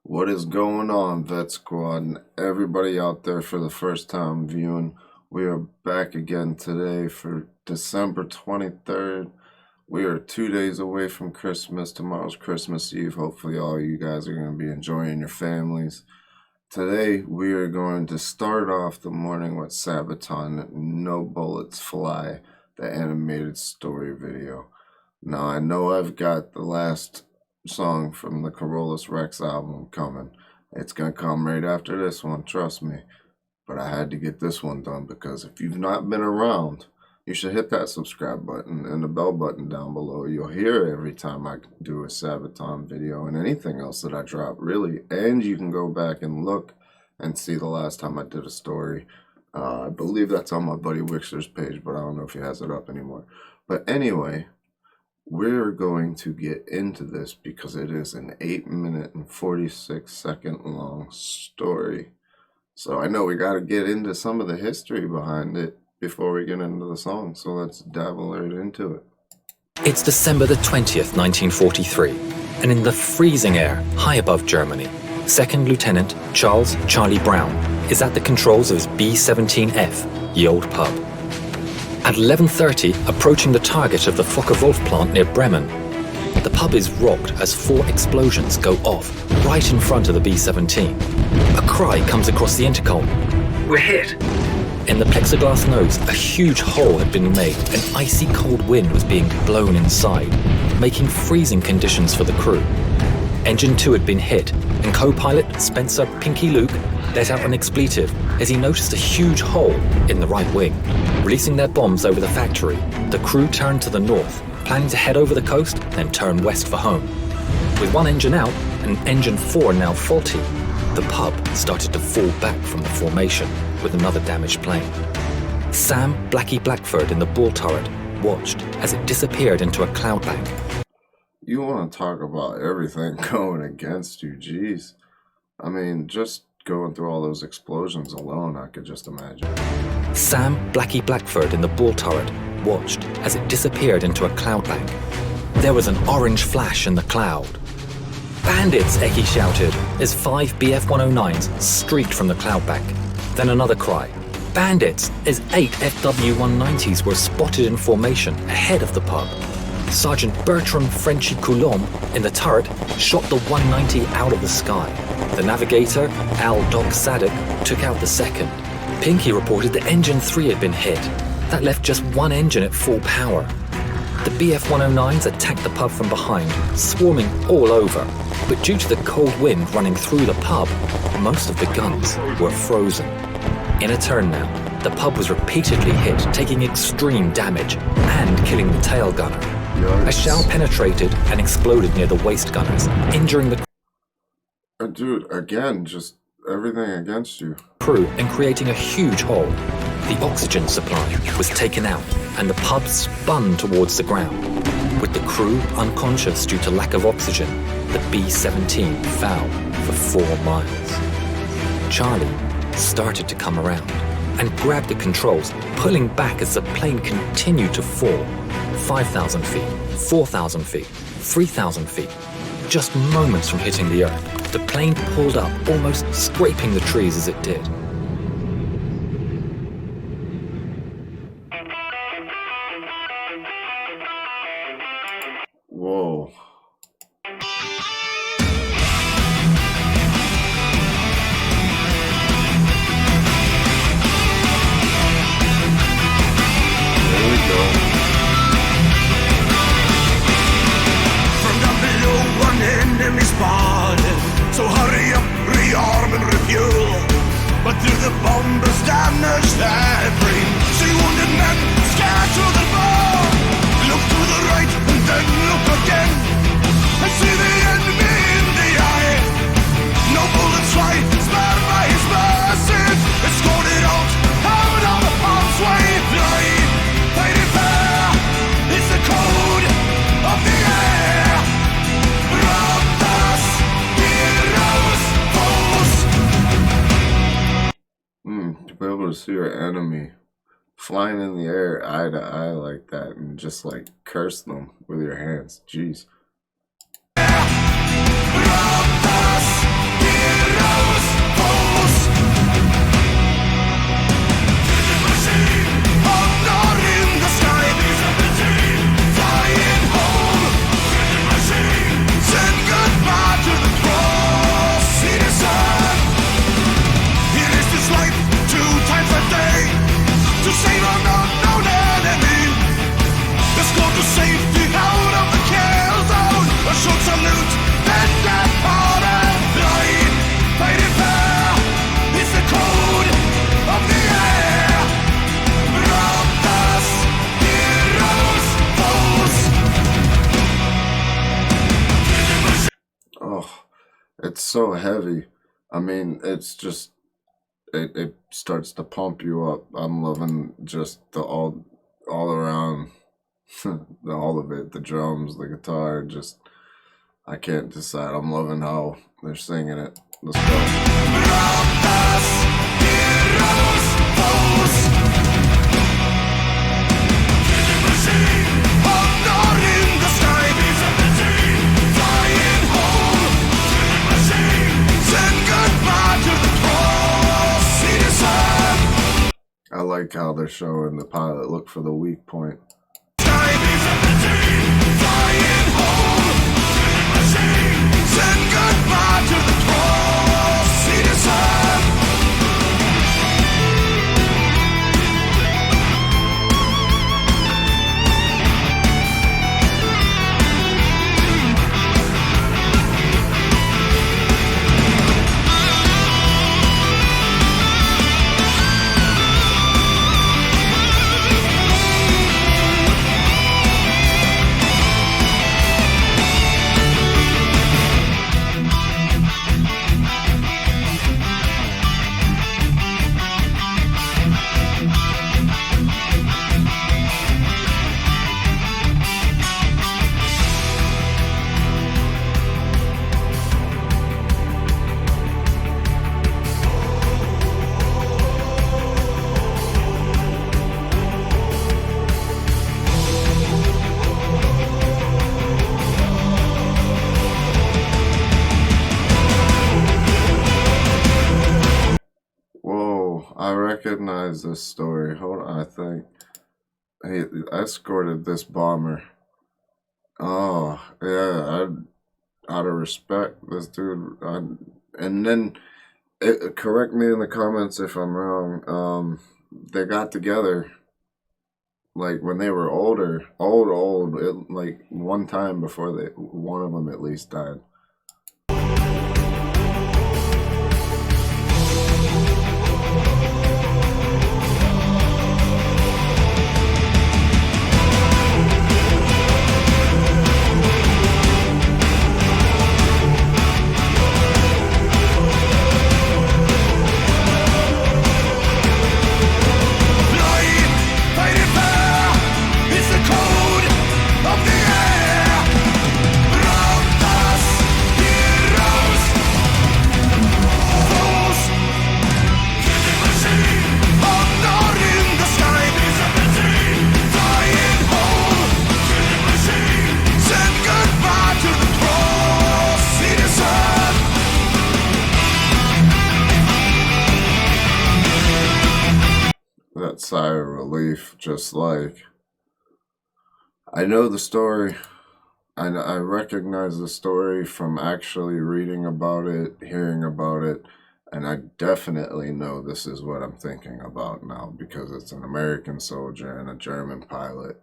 What is going on, Vet Squad, and everybody out there for the first time viewing? We are back again today for December 23rd. We are 2 days away from Christmas. Tomorrow's Christmas Eve. Hopefully all you guys are going to be enjoying your families. Today, we are going to start off the morning with Sabaton, No Bullets Fly, the animated story video. Now, I know I've got the last song from the v3tReacts album coming. It's gonna come right after this one, trust me. But I had to get this one done because if you've not been around, you should hit that subscribe button and the bell button down below. You'll hear it every time I do a Sabaton video and anything else that I drop, really. And you can go back and look and see the last time I did a story. I believe that's on my buddy Wixer's page, but I don't know if he has it up anymore. But anyway, we're going to get into this because it is an 8-minute and 46-second long story. So I know we got to get into some of the history behind it before we get into the song. So let's dabble right into it. It's December the 20th, 1943, and in the freezing air high above Germany, 2nd Lieutenant Charles Charlie Brown is at the controls of his B-17F, the old pub. At 11:30, approaching the target of the Focke-Wulf plant near Bremen, the pub is rocked as 4 explosions go off right in front of the B-17. A cry comes across the intercom. "We're hit!" In the plexiglass nose, a huge hole had been made. An icy cold wind was being blown inside, making freezing conditions for the crew. Engine 2 had been hit, and co-pilot Spencer Pinky Luke let out an expletive as he noticed a huge hole in the right wing. Releasing their bombs over the factory, the crew turned to the north, planning to head over the coast, then turn west for home. With one engine out and engine 4 now faulty, the pub started to fall back from the formation with another damaged plane. Sam Blackie Blackford in the bull turret watched as it disappeared into a cloud bank. You want to talk about everything going against you, jeez. I mean, just going through all those explosions alone, I could just imagine. Sam Blackie Blackford in the bull turret watched as it disappeared into a cloud bank. There was an orange flash in the cloud. "Bandits!" Eki shouted as 5 BF-109s streaked from the cloud bank. Then another cry. "Bandits!" as 8 FW-190s were spotted in formation ahead of the pub. Sergeant Bertram Frenchy Coulomb in the turret shot the 190 out of the sky. The navigator, Al Doc Sadek, took out the second. Pinky reported that engine 3 had been hit. That left just one engine at full power. The BF-109s attacked the pub from behind, swarming all over. But due to the cold wind running through the pub, most of the guns were frozen. In a turn now, the pub was repeatedly hit, taking extreme damage and killing the tail gunner. A shell penetrated and exploded near the waist gunners, injuring the Dude, again, just everything against you. crew and creating a huge hole. The oxygen supply was taken out and the pub spun towards the ground. With the crew unconscious due to lack of oxygen, the B-17 fell for 4 miles. Charlie started to come around and grabbed the controls, pulling back as the plane continued to fall. 5,000 feet, 4,000 feet, 3,000 feet. Just moments from hitting the earth, the plane pulled up, almost scraping the trees as it did. Whoa. There we go. Enemy spotted, so hurry up, rearm and refuel. But through the bombers damaged airplane, see wounded men scattered and fall. Look to the right and then look again, and see the enemy in the eye. No bullets fly, spared by his mercies. Escorted out of harm's way. Fly, fighting fair is the code of the air. To be able to see your enemy flying in the air eye to eye like that and just like curse them with your hands. Jeez. From us, It's so heavy. I mean, it's just it starts to pump you up. I'm loving just the all around all of it, the drums, the guitar, just I can't decide. I'm loving how they're singing it. Let's go. I like how they're showing the pilot. Look for the weak point. Whoa, I recognize this story. Hold on, I think he escorted this bomber. Oh, yeah, out of respect, this dude. And then, correct me in the comments if I'm wrong. They got together like when they were older, old. Like one time before one of them at least died. That sigh of relief, just like I know the story. I recognize the story from actually reading about it, hearing about it, and I definitely know this is what I'm thinking about now because it's an American soldier and a German pilot.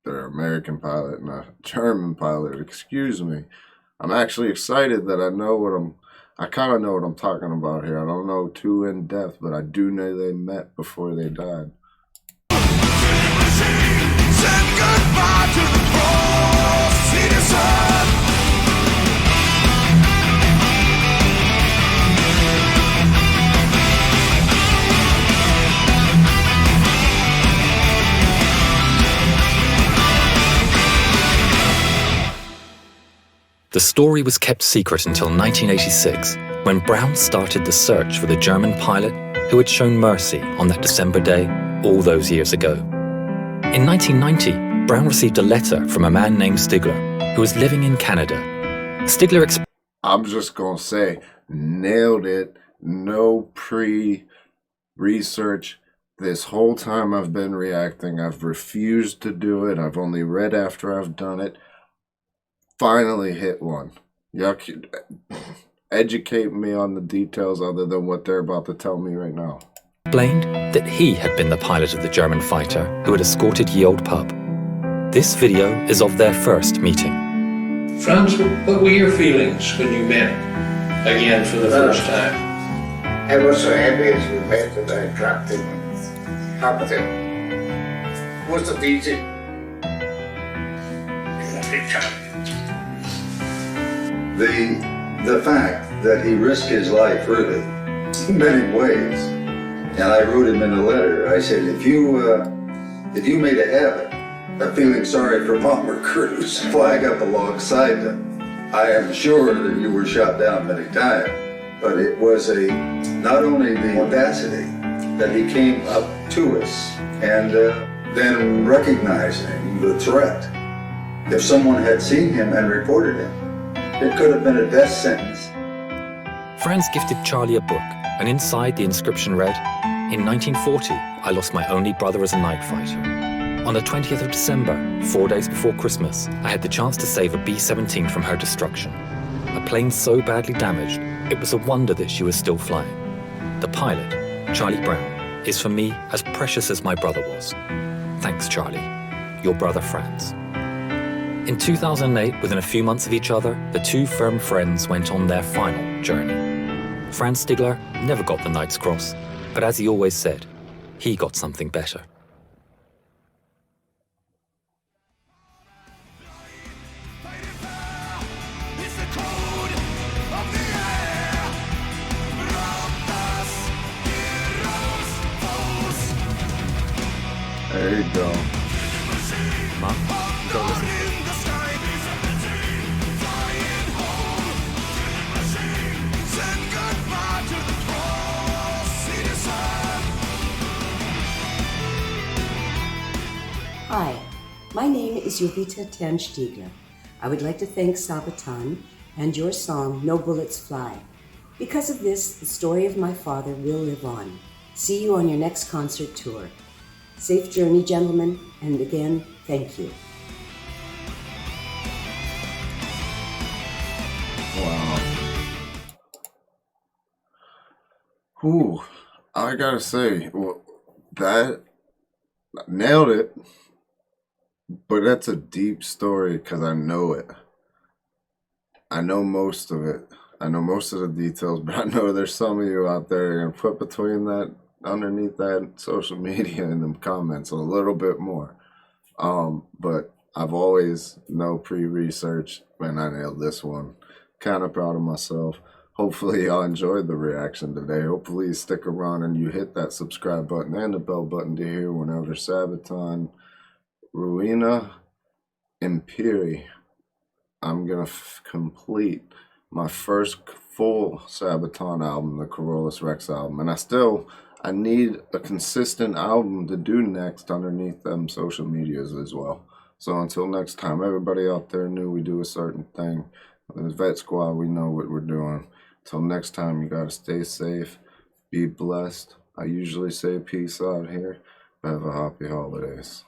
They're an American pilot and a German pilot, excuse me. I'm actually excited that I kind of know what I'm talking about here. I don't know too in depth, but I do know they met before they died. The story was kept secret until 1986, when Brown started the search for the German pilot who had shown mercy on that December day all those years ago. In 1990, Brown received a letter from a man named Stigler, who was living in Canada. Stigler I'm just gonna say, nailed it. No pre-research. This whole time I've been reacting, I've refused to do it. I've only read after I've done it. Finally hit one. Y'all could educate me on the details other than what they're about to tell me right now. explained that he had been the pilot of the German fighter who had escorted Ye Olde Pup. This video is of their first meeting. Franz, what were your feelings when you met again for the first time? I was so happy as we met that I clapped him and hugged him. It wasn't easy. the fact that he risked his life really in many ways. And I wrote him in a letter. I said, if you made a habit of feeling sorry for bomber crews, flag up alongside them, I am sure that you were shot down many times. But it was not only the audacity that he came up to us and then recognizing the threat. If someone had seen him and reported him, it could have been a death sentence. Friends gifted Charlie a book, and inside the inscription read, "In 1940, I lost my only brother as a night fighter. On the 20th of December, 4 days before Christmas, I had the chance to save a B-17 from her destruction. A plane so badly damaged, it was a wonder that she was still flying. The pilot, Charlie Brown, is for me as precious as my brother was. Thanks, Charlie. Your brother, Franz." In 2008, within a few months of each other, the two firm friends went on their final journey. Franz Stigler never got the Knight's Cross, but as he always said, he got something better. There you go. Mom, go listen. Hi, my name is v3tReacts. I would like to thank Sabaton and your song, No Bullets Fly. Because of this, the story of my father will live on. See you on your next concert tour. Safe journey, gentlemen, and again, thank you. Wow. Ooh, I gotta say, well, that nailed it. But that's a deep story because I know it. I know most of it. I know most of the details, but I know there's some of you out there going to put between that, underneath that social media in the comments a little bit more. But I've always pre-research, and I nailed this one. Kind of proud of myself. Hopefully y'all enjoyed the reaction today. Hopefully you stick around and you hit that subscribe button and the bell button to hear whenever Sabaton, Ruina, Imperi. I'm going to complete my first full Sabaton album, the v3tReacts album. And I need a consistent album to do next underneath them social medias as well. So until next time, everybody out there knew we do a certain thing. The Vet Squad, we know what we're doing. Till next time, you gotta stay safe, be blessed. I usually say peace out here. Have a happy holidays.